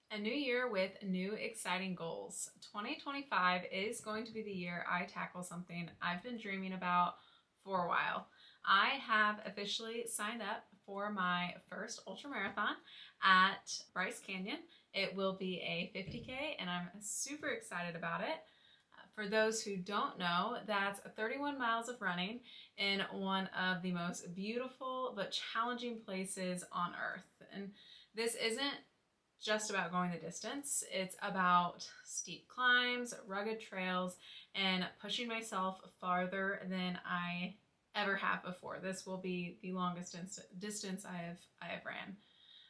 A new year with new exciting goals. 2025 is going to be the year I tackle something I've been dreaming about for a while. I have officially signed up for my first ultramarathon at Bryce Canyon. It will be a 50K and I'm super excited about it. For those who don't know, that's 31 miles of running in one of the most beautiful but challenging places on earth. And this isn't just about going the distance. It's about steep climbs, rugged trails, and pushing myself farther than I ever have before. This will be the longest distance I have ran.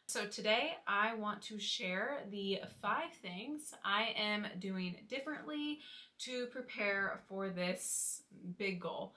So today I want to share the 5 things I am doing differently to prepare for this big goal.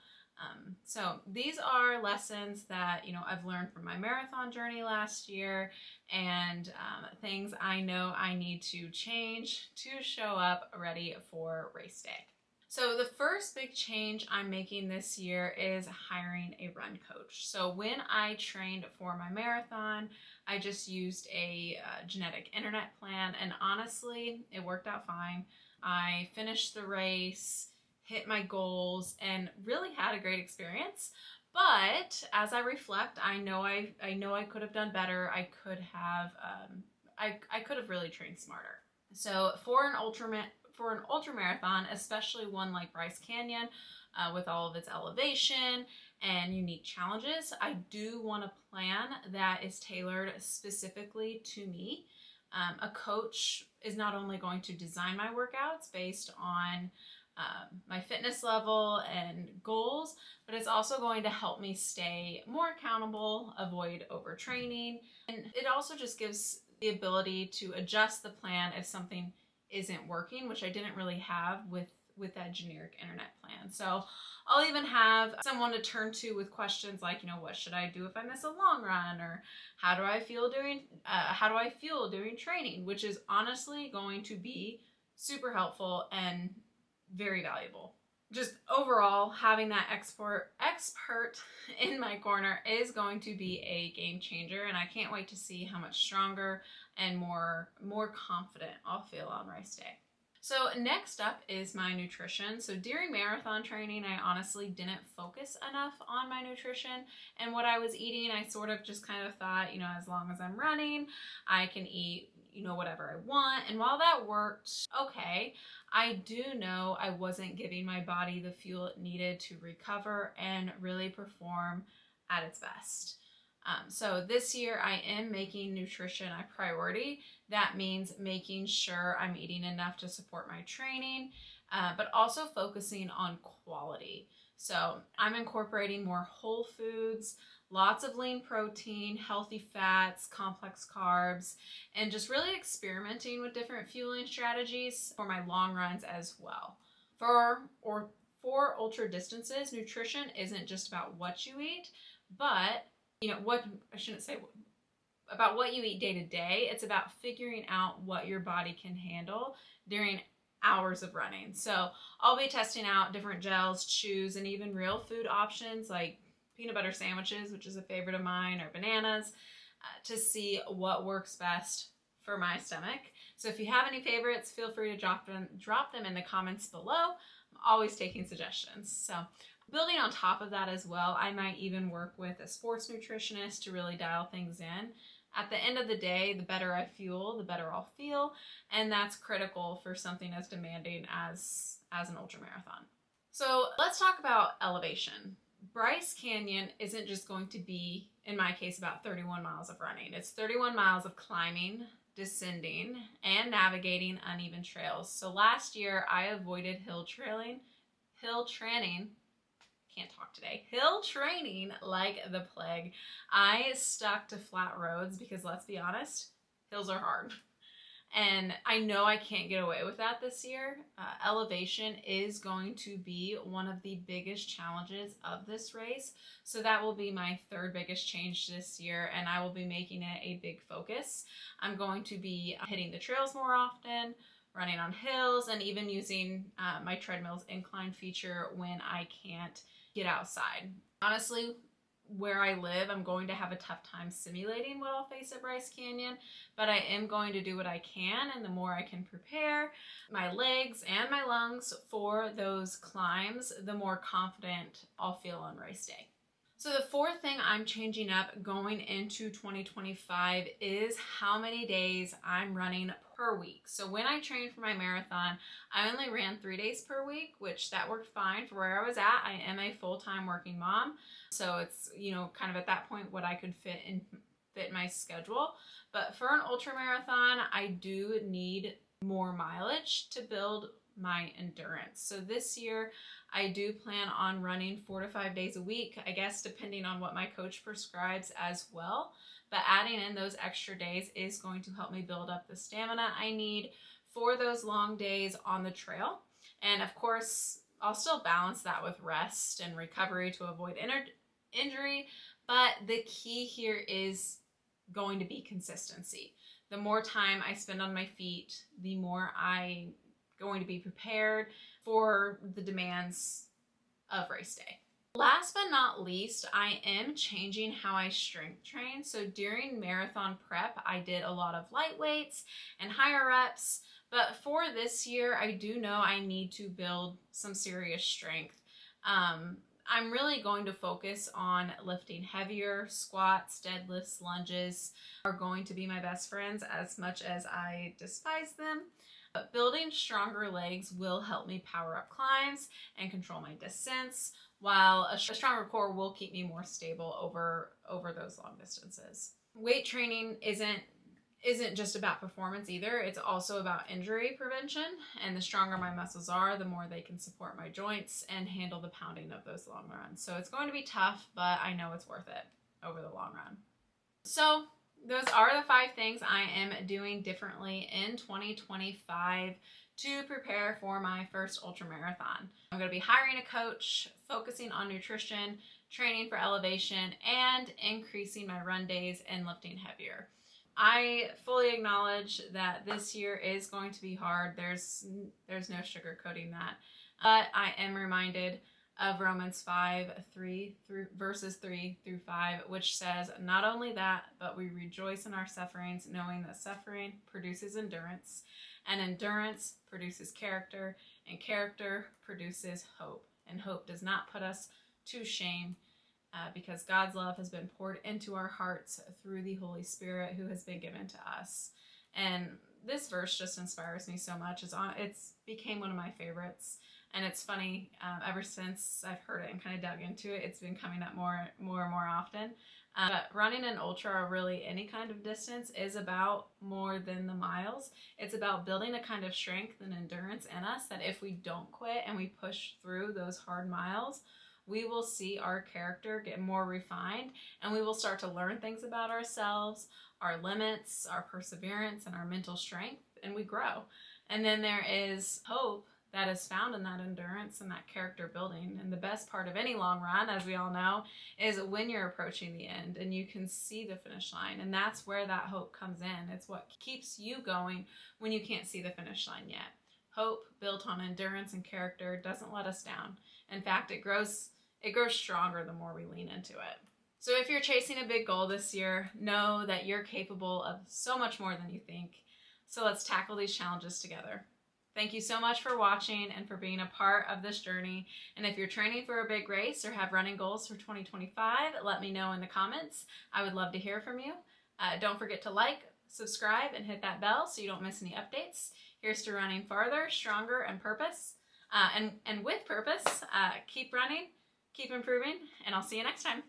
So these are lessons that, I've learned from my marathon journey last year and things I know I need to change to show up ready for race day. So the first big change I'm making this year is hiring a run coach. So when I trained for my marathon, I just used a genetic internet plan, and honestly, it worked out fine. I finished the race, hit my goals, and really had a great experience. But as I reflect, I know I could have done better. I could have really trained smarter. So for an ultramarathon, especially one like Bryce Canyon, with all of its elevation and unique challenges, I do want a plan that is tailored specifically to me. A coach is not only going to design my workouts based on my fitness level and goals, but it's also going to help me stay more accountable, avoid overtraining, and it also just gives the ability to adjust the plan if something isn't working, which I didn't really have with that generic internet plan. So I'll even have someone to turn to with questions like, what should I do if I miss a long run, or how do I feel doing training, which is honestly going to be super helpful and very valuable. Just overall, having that expert in my corner is going to be a game changer, and I can't wait to see how much stronger and more confident I'll feel on race day. So next up is my nutrition. So during marathon training, I honestly didn't focus enough on my nutrition and what I was eating. I sort of just kind of thought, as long as I'm running, I can eat, whatever I want. And while that worked okay, I do know I wasn't giving my body the fuel it needed to recover and really perform at its best. So this year I am making nutrition a priority. That means making sure I'm eating enough to support my training, but also focusing on quality. So I'm incorporating more whole foods, lots of lean protein, healthy fats, complex carbs, and just really experimenting with different fueling strategies for my long runs as well. For ultra distances, nutrition isn't just about what you eat, but about what you eat day to day. It's about figuring out what your body can handle during hours of running. So I'll be testing out different gels, chews, and even real food options like peanut butter sandwiches, which is a favorite of mine, or bananas, to see what works best for my stomach. So if you have any favorites, feel free to drop them in the comments below. I'm always taking suggestions. So building on top of that as well, I might even work with a sports nutritionist to really dial things in. At the end of the day, the better I fuel, the better I'll feel, and that's critical for something as demanding as an ultramarathon. So let's talk about elevation. Bryce Canyon isn't just going to be, in my case, about 31 miles of running. It's 31 miles of climbing, descending, and navigating uneven trails. So last year, I avoided hill training like the plague. I stuck to flat roads because, let's be honest, hills are hard. And I know I can't get away with that this year. Elevation is going to be one of the biggest challenges of this race. So that will be my third biggest change this year, and I will be making it a big focus. I'm going to be hitting the trails more often, running on hills, and even using my treadmill's incline feature when I can't get outside. Honestly, where I live, I'm going to have a tough time simulating what I'll face at Bryce Canyon, but I am going to do what I can, and the more I can prepare my legs and my lungs for those climbs, the more confident I'll feel on race day. So the fourth thing I'm changing up going into 2025 is how many days I'm running per week. So when I trained for my marathon, I only ran 3 days per week, which that worked fine for where I was at. I am a full-time working mom. So it's, kind of at that point what I could fit in my schedule. But for an ultra marathon, I do need more mileage to build my endurance. So this year I do plan on running 4 to 5 days a week, I guess depending on what my coach prescribes as well. But adding in those extra days is going to help me build up the stamina I need for those long days on the trail. And of course, I'll still balance that with rest and recovery to avoid injury. But the key here is going to be consistency. The more time I spend on my feet, the more I'm going to be prepared for the demands of race day. Last but not least, I am changing how I strength train. So during marathon prep, I did a lot of light weights and higher reps. But for this year, I do know I need to build some serious strength. I'm really going to focus on lifting heavier. Squats, deadlifts, lunges are going to be my best friends as much as I despise them. But building stronger legs will help me power up climbs and control my descents, while a stronger core will keep me more stable over those long distances. Weight training isn't just about performance either. It's also about injury prevention, and the stronger my muscles are, the more they can support my joints and handle the pounding of those long runs. So it's going to be tough, but I know it's worth it over the long run. So those are the 5 things I am doing differently in 2025 to prepare for my first ultra marathon. I'm going to be hiring a coach, focusing on nutrition, training for elevation, and increasing my run days and lifting heavier. I fully acknowledge that this year is going to be hard. There's no sugarcoating that. But I am reminded of Romans 5:3 through verses 3 through 5, which says, "Not only that, but we rejoice in our sufferings, knowing that suffering produces endurance, and endurance produces character, and character produces hope. And hope does not put us to shame, because God's love has been poured into our hearts through the Holy Spirit who has been given to us." And this verse just inspires me so much. It's became one of my favorites. And it's funny, ever since I've heard it and kind of dug into it, it's been coming up more and more often. But running an ultra, or really any kind of distance, is about more than the miles. It's about building a kind of strength and endurance in us that if we don't quit and we push through those hard miles, we will see our character get more refined, and we will start to learn things about ourselves, our limits, our perseverance, and our mental strength, and we grow. And then there is hope that is found in that endurance and that character building. And the best part of any long run, as we all know, is when you're approaching the end and you can see the finish line. And that's where that hope comes in. It's what keeps you going when you can't see the finish line yet. Hope built on endurance and character doesn't let us down. In fact, it grows stronger the more we lean into it. So if you're chasing a big goal this year, know that you're capable of so much more than you think. So let's tackle these challenges together. Thank you so much for watching and for being a part of this journey. And if you're training for a big race or have running goals for 2025, let me know in the comments. I would love to hear from you. Don't forget to like, subscribe, and hit that bell so you don't miss any updates. Here's to running farther, stronger, and purpose. And with purpose, keep running, keep improving, and I'll see you next time.